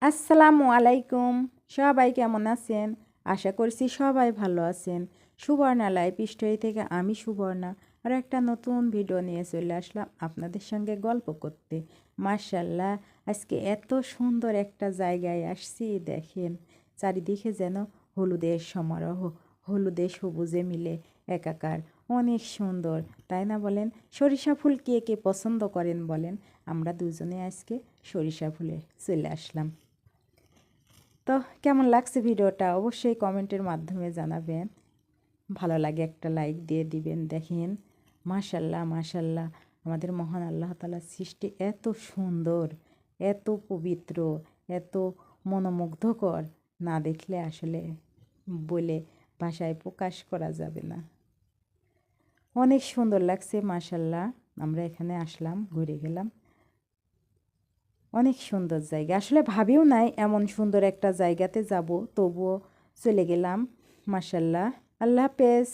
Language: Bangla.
আসসালামু আলাইকুম। সবাই কেমন আছেন? আশা করছি সবাই ভালো আছেন। সুবর্ণা লাইফ স্টোরি থেকে আমি সুবর্ণা আর একটা নতুন ভিডিও নিয়ে চলে আসলাম আপনাদের সঙ্গে গল্প করতে। মাশাল্লাহ, আজকে এত সুন্দর একটা জায়গায় আসছি, দেখেন চারিদিকে যেন হলুদের সমারোহ, হলুদে সবুজে মিলে একাকার। অনেক সুন্দর, তাই না বলেন? সরিষা ফুল কে কে পছন্দ করেন বলেন? আমরা দুজনে আজকে সরিষা ফুলে চলে আসলাম। তো কেমন লাগছে ভিডিওটা অবশ্যই কমেন্টের মাধ্যমে জানাবেন। ভালো লাগে একটা লাইক দিয়ে দিবেন। দেখেন মাশাল্লাহ মাশাল্লাহ, আমাদের মহান আল্লাহ তাআলার সৃষ্টি এত সুন্দর, এত পবিত্র, এত মনোমুগ্ধকর, না দেখলে আসলে বলে ভাষায় প্রকাশ করা যাবে না। অনেক সুন্দর লাগছে মাশাল্লাহ। আমরা এখানে আসলাম, ঘুরে গেলাম। অনেক সুন্দর জায়গা, আসলে ভাবিও নাই এমন সুন্দর একটা জায়গাতে যাব, তবুও চলে গেলাম। মাশাল্লাহ, আল্লাহ হাফেজ।